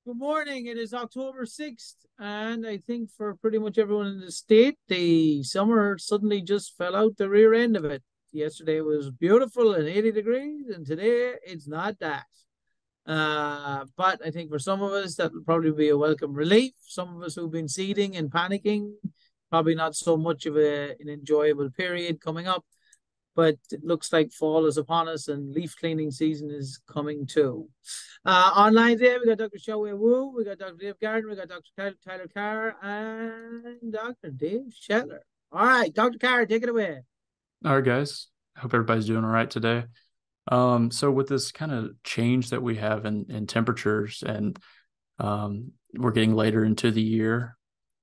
Good morning. It is October 6th, and I think for pretty much everyone in the state, the summer suddenly just fell out the rear end of it. Yesterday was beautiful and 80 degrees, and today it's not that. But I think for some of us, that will probably be a welcome relief. Some of us who've been seeding and panicking, probably not so much of an enjoyable period coming up, but it looks like fall is upon us and leaf cleaning season is coming too. Online today, we got Dr. Xiaowei Wu, we got Dr. Dave Gardner, we got Dr. Tyler Carr, and Dr. Dave Shetlar. All right, Dr. Carr, take it away. All right, guys. Hope everybody's doing all right today. So with this kind of change that we have in temperatures and we're getting later into the year,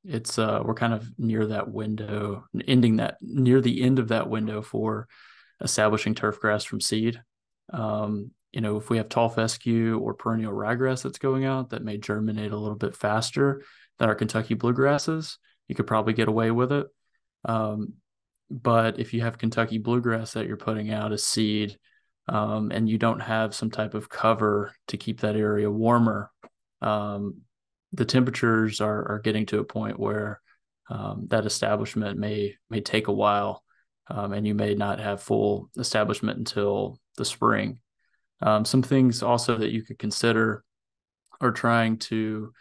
it's we're kind of near that window, ending that near the end of that window for establishing turf grass from seed. If we have tall fescue or perennial ryegrass that's going out, that may germinate a little bit faster than our Kentucky bluegrasses. You could probably get away with it. But if you have Kentucky bluegrass that you're putting out as seed, and you don't have some type of cover to keep that area warmer, the temperatures are getting to a point where that establishment may take a while, and you may not have full establishment until the spring. Some things also that you could consider are trying to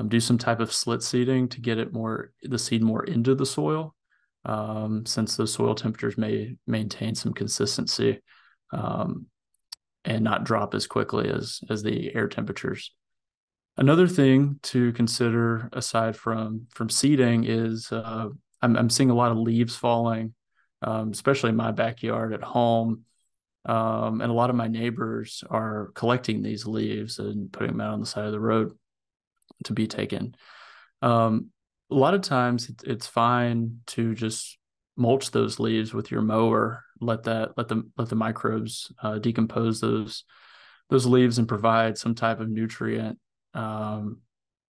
do some type of slit seeding to get the seed more into the soil, since those soil temperatures may maintain some consistency, and not drop as quickly as the air temperatures. Another thing to consider aside from seeding is I'm seeing a lot of leaves falling, especially in my backyard at home. And a lot of my neighbors are collecting these leaves and putting them out on the side of the road to be taken. A lot of times it's fine to just mulch those leaves with your mower, let the microbes decompose those leaves and provide some type of nutrient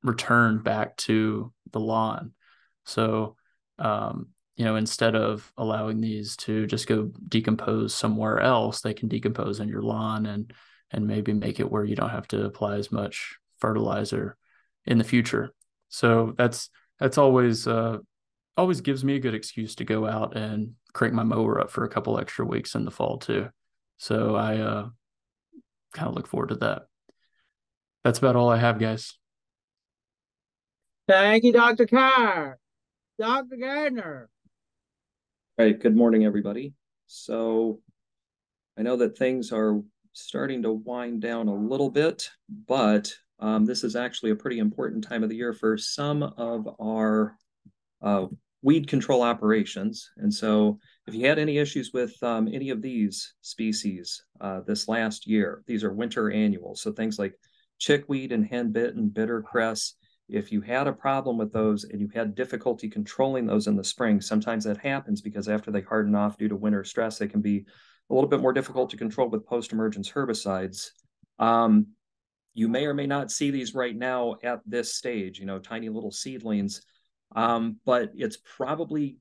return back to the lawn. So instead of allowing these to just go decompose somewhere else, they can decompose in your lawn and maybe make it where you don't have to apply as much fertilizer in the future. So that's always gives me a good excuse to go out and crank my mower up for a couple extra weeks in the fall too. So I kind of look forward to that. That's about all I have, guys. Thank you, Dr. Carr. Dr. Gardner. All right, good morning, everybody. So I know that things are starting to wind down a little bit, but this is actually a pretty important time of the year for some of our weed control operations. And so if you had any issues with any of these species this last year, these are winter annuals. So things like chickweed and henbit and bittercress. If you had a problem with those and you had difficulty controlling those in the spring, sometimes that happens because after they harden off due to winter stress, they can be a little bit more difficult to control with post-emergence herbicides. You may or may not see these right now at this stage, tiny little seedlings, but it's probably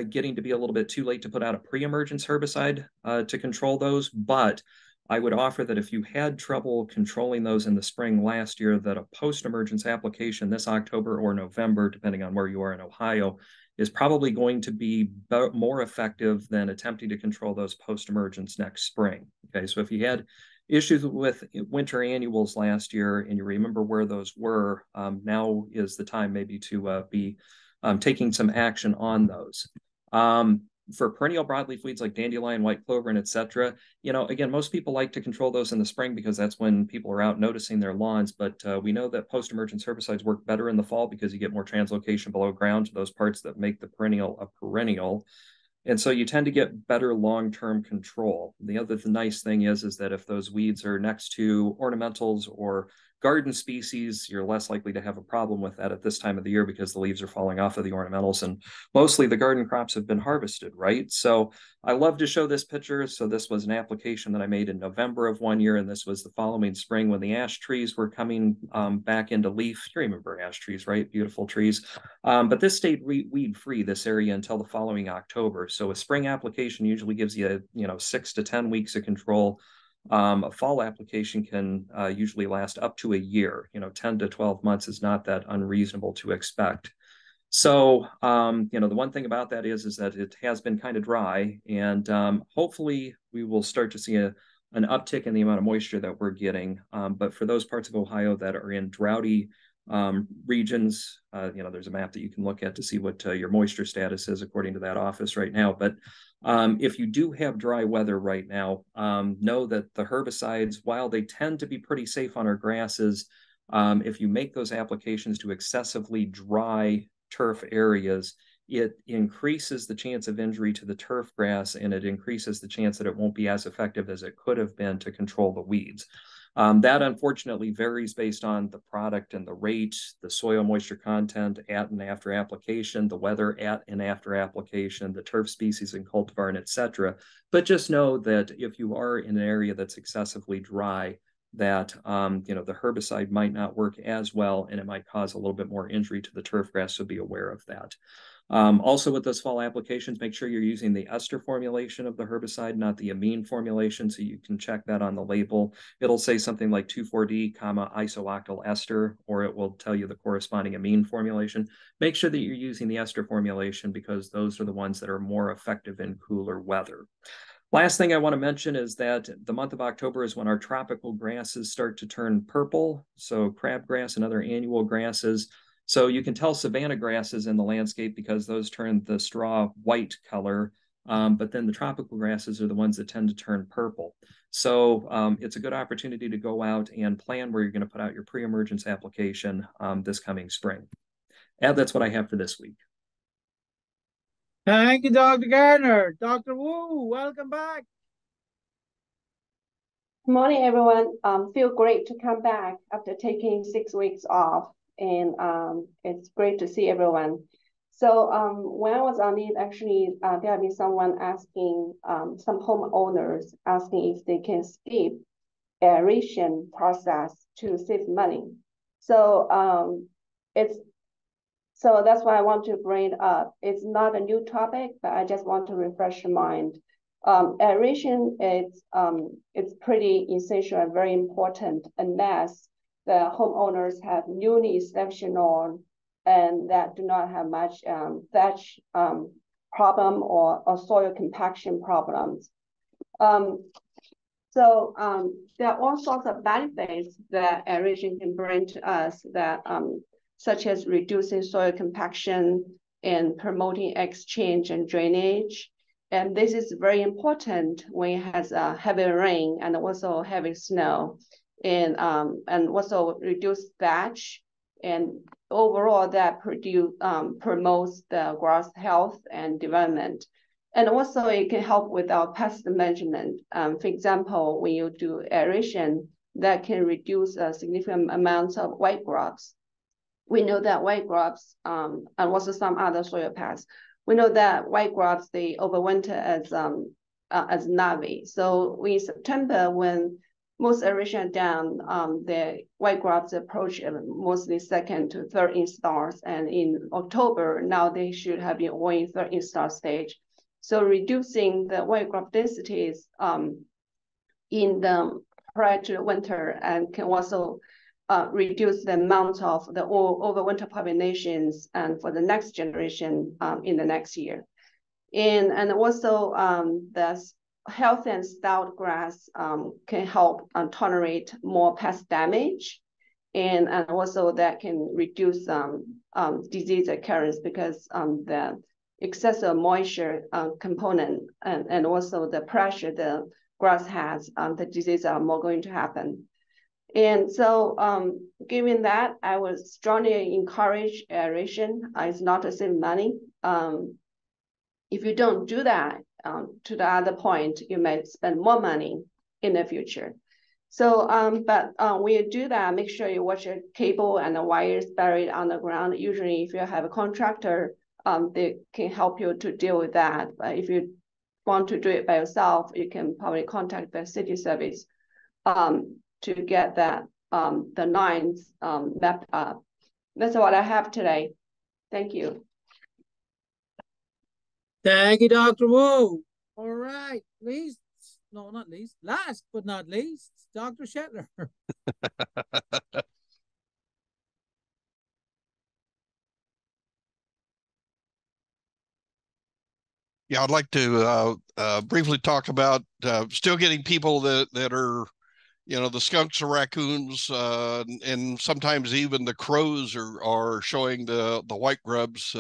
getting to be a little bit too late to put out a pre-emergence herbicide to control those. But I would offer that if you had trouble controlling those in the spring last year, that a post-emergence application this October or November, depending on where you are in Ohio, is probably going to be more effective than attempting to control those post-emergence next spring. Okay, so if you had issues with winter annuals last year and you remember where those were, now is the time maybe to be taking some action on those. For perennial broadleaf weeds like dandelion, white clover, and etc., again, most people like to control those in the spring because that's when people are out noticing their lawns. But we know that post-emergence herbicides work better in the fall because you get more translocation below ground to those parts that make the perennial a perennial. And so you tend to get better long-term control. The other nice thing is that if those weeds are next to ornamentals or garden species, you're less likely to have a problem with that at this time of the year because the leaves are falling off of the ornamentals and mostly the garden crops have been harvested, right? So I love to show this picture. So this was an application that I made in November of one year, and this was the following spring when the ash trees were coming back into leaf. You remember ash trees, right? Beautiful trees. But this stayed weed-free, this area, until the following October. So a spring application usually gives you, 6 to 10 weeks of control. A fall application can usually last up to a year. 10 to 12 months is not that unreasonable to expect. So, the one thing about that is that it has been kind of dry, and hopefully we will start to see an uptick in the amount of moisture that we're getting. But for those parts of Ohio that are in droughty regions, there's a map that you can look at to see what your moisture status is according to that office right now. But if you do have dry weather right now, know that the herbicides, while they tend to be pretty safe on our grasses, if you make those applications to excessively dry turf areas, it increases the chance of injury to the turf grass, and it increases the chance that it won't be as effective as it could have been to control the weeds. That unfortunately varies based on the product and the rate, the soil moisture content at and after application, the weather at and after application, the turf species and cultivar, and et cetera. But just know that if you are in an area that's excessively dry, that the herbicide might not work as well, and it might cause a little bit more injury to the turf grass, so be aware of that. Also with those fall applications, make sure you're using the ester formulation of the herbicide, not the amine formulation, so you can check that on the label. It'll say something like 2,4-D, isooctyl ester, or it will tell you the corresponding amine formulation. Make sure that you're using the ester formulation because those are the ones that are more effective in cooler weather. Last thing I want to mention is that the month of October is when our tropical grasses start to turn purple, so crabgrass and other annual grasses. So you can tell savanna grasses in the landscape because those turn the straw white color, but then the tropical grasses are the ones that tend to turn purple. So it's a good opportunity to go out and plan where you're going to put out your pre-emergence application this coming spring. And that's what I have for this week. Thank you, Dr. Gardner. Dr. Wu, welcome back. Good morning, everyone. Feel great to come back after taking 6 weeks off, and it's great to see everyone. So when I was on it, actually, there had been someone asking, some homeowners asking if they can skip aeration process to save money. So so that's why I want to bring it up. It's not a new topic, but I just want to refresh your mind. Aeration it's pretty essential and very important unless the homeowners have newly established lawn and that do not have much thatch problem or soil compaction problems. So there are all sorts of benefits that aeration can bring to us that such as reducing soil compaction and promoting exchange and drainage. And this is very important when it has heavy rain and also heavy snow, and also reduce thatch. And overall, that promotes the grass health and development. And also, it can help with our pest management. For example, when you do aeration, that can reduce a significant amount of white grubs. We know that white grubs and also some other soil pests. We know that white grubs, they overwinter as larvae. So in September, when most aeration down, the white grubs approach mostly 2nd to 3rd instars. And in October, now they should have been all in 3rd instar stage. So reducing the white grub densities in the prior to winter and can also reduce the amount of the overwinter populations and for the next generation in the next year. And also the healthy and stout grass can help tolerate more pest damage. And also that can reduce disease occurrence because the excessive moisture component and also the pressure the grass has, the diseases are more going to happen. And so given that, I would strongly encourage aeration. It's not to save money. If you don't do that, to the other point, you may spend more money in the future. So, but when you do that, make sure you watch your cable and the wires buried on the ground. Usually, if you have a contractor, they can help you to deal with that. But if you want to do it by yourself, you can probably contact the city service to get that the lines mapped up. That's what I have today. Thank you. Thank you, Dr. Wu. All right, please no, not least, last but not least, Dr. Shetlar. Yeah, I'd like to briefly talk about still getting people that are, the skunks or raccoons, and sometimes even the crows are showing the white grubs,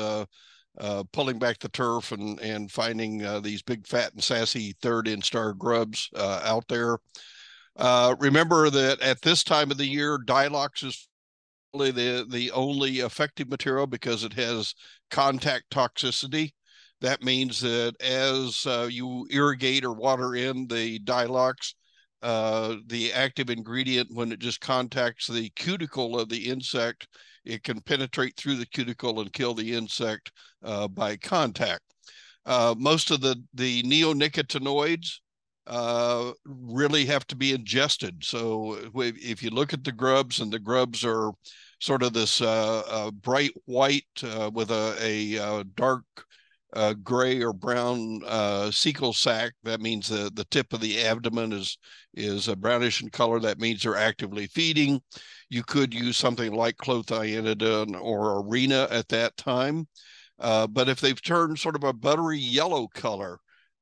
pulling back the turf and finding these big, fat, and sassy third instar grubs out there. Remember that at this time of the year, Dilox is really the only effective material because it has contact toxicity. That means that as you irrigate or water in the Dilox, the active ingredient, when it just contacts the cuticle of the insect, it can penetrate through the cuticle and kill the insect by contact. Most of the neonicotinoids really have to be ingested. So if you look at the grubs, and the grubs are sort of this bright white with a dark gray or brown cecal sac, that means the tip of the abdomen is a brownish in color. That means they're actively feeding. You could use something like clothianidin or arena at that time. But if they've turned sort of a buttery yellow color,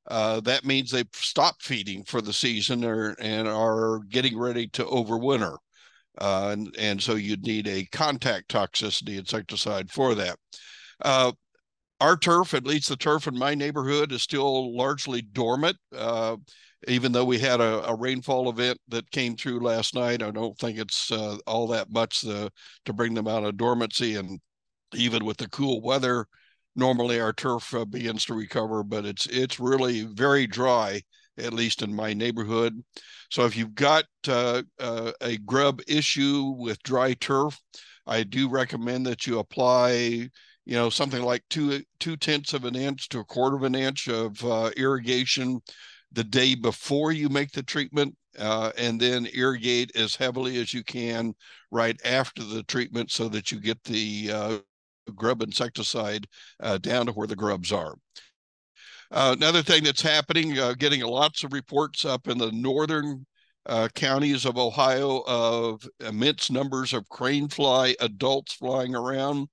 that means they've stopped feeding for the season and are getting ready to overwinter. And so you'd need a contact toxicity insecticide for that. Our turf, at least the turf in my neighborhood, is still largely dormant. Even though we had a rainfall event that came through last night, I don't think it's all that much to bring them out of dormancy. And even with the cool weather, normally our turf begins to recover, but it's really very dry, at least in my neighborhood. So if you've got a grub issue with dry turf, I do recommend that you apply, something like 2/10 of an inch to 1/4 of an inch of irrigation the day before you make the treatment, and then irrigate as heavily as you can right after the treatment so that you get the grub insecticide down to where the grubs are. Another thing that's happening, getting lots of reports up in the northern counties of Ohio of immense numbers of crane fly adults flying around.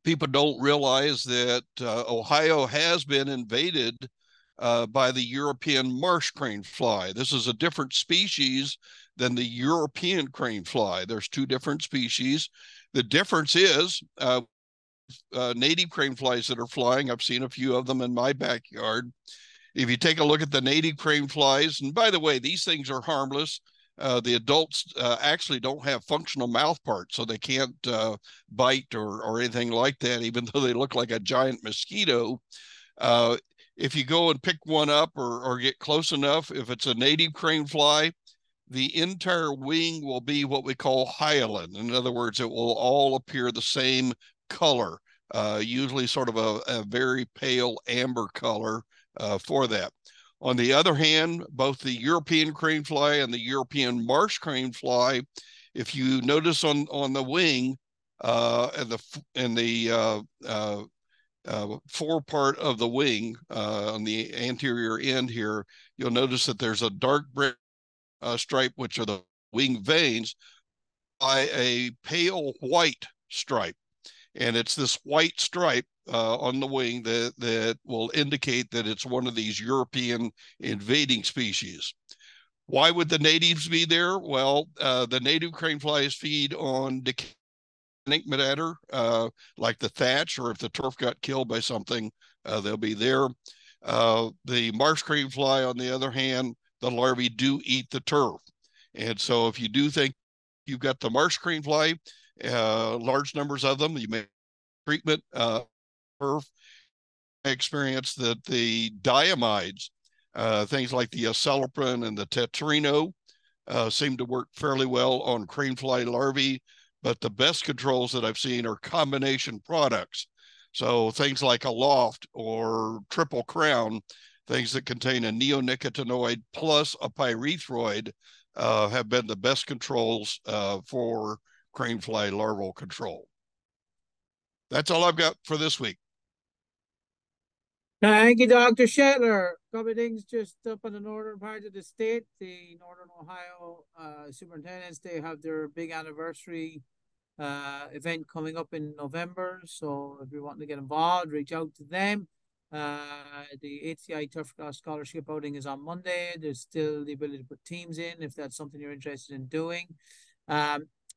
People don't realize that Ohio has been invaded by the European marsh crane fly. This is a different species than the European crane fly. There's two different species. The difference is native crane flies that are flying. I've seen a few of them in my backyard. If you take a look at the native crane flies, and by the way, these things are harmless. The adults actually don't have functional mouth parts, so they can't bite or anything like that, even though they look like a giant mosquito. If you go and pick one up or get close enough, if it's a native crane fly, the entire wing will be what we call hyaline. In other words, it will all appear the same color, usually sort of a very pale amber color for that. On the other hand, both the European crane fly and the European marsh crane fly, if you notice on the wing and the forepart of the wing on the anterior end here, you'll notice that there's a dark stripe, which are the wing veins, by a pale white stripe. And it's this white stripe on the wing that will indicate that it's one of these European invading species. Why would the natives be there? Well, the native crane flies feed on decaying matter, like the thatch, or if the turf got killed by something, they'll be there. The marsh crane fly, on the other hand, the larvae do eat the turf. And so if you do think you've got the marsh crane fly, large numbers of them, you may treatment turf. I experienced that the diamides, things like the acelepryn and the tetrino, seem to work fairly well on crane fly larvae, but the best controls that I've seen are combination products. So things like a loft or triple crown, things that contain a neonicotinoid plus a pyrethroid, have been the best controls for crane fly larval control. That's all I've got for this week. Thank you, Dr. Shetlar. A couple of things just up in the northern part of the state. The Northern Ohio superintendents, they have their big anniversary event coming up in November. So if you're wanting to get involved, reach out to them. The HCI Turf Cross Scholarship outing is on Monday. There's still the ability to put teams in if that's something you're interested in doing.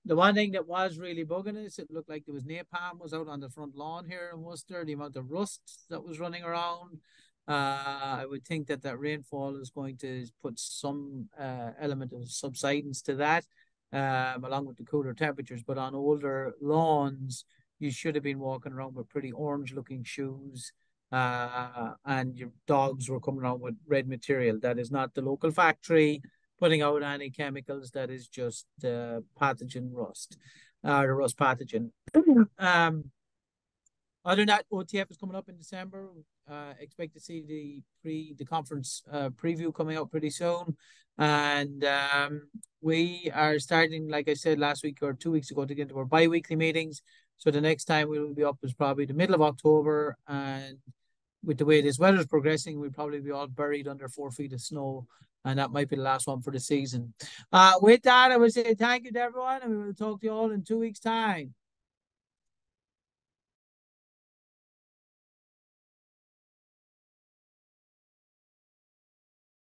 The one thing that was really bugging us, it looked like there was napalm was out on the front lawn here in Worcester. The amount of rust that was running around. I would think that rainfall is going to put some element of subsidence to that, along with the cooler temperatures. But on older lawns, you should have been walking around with pretty orange-looking shoes, and your dogs were coming around with red material. That is not the local factory putting out any chemicals. That is just pathogen rust, the rust pathogen. Other than that, OTF is coming up in December. Expect to see the conference preview coming out pretty soon. And we are starting, like I said last week or 2 weeks ago, to get into our bi-weekly meetings. So the next time we will be up is probably the middle of October. And with the way this weather is progressing, we'll probably be all buried under 4 feet of snow. And that might be the last one for the season. With that, I would say thank you to everyone, and we will talk to you all in 2 weeks' time.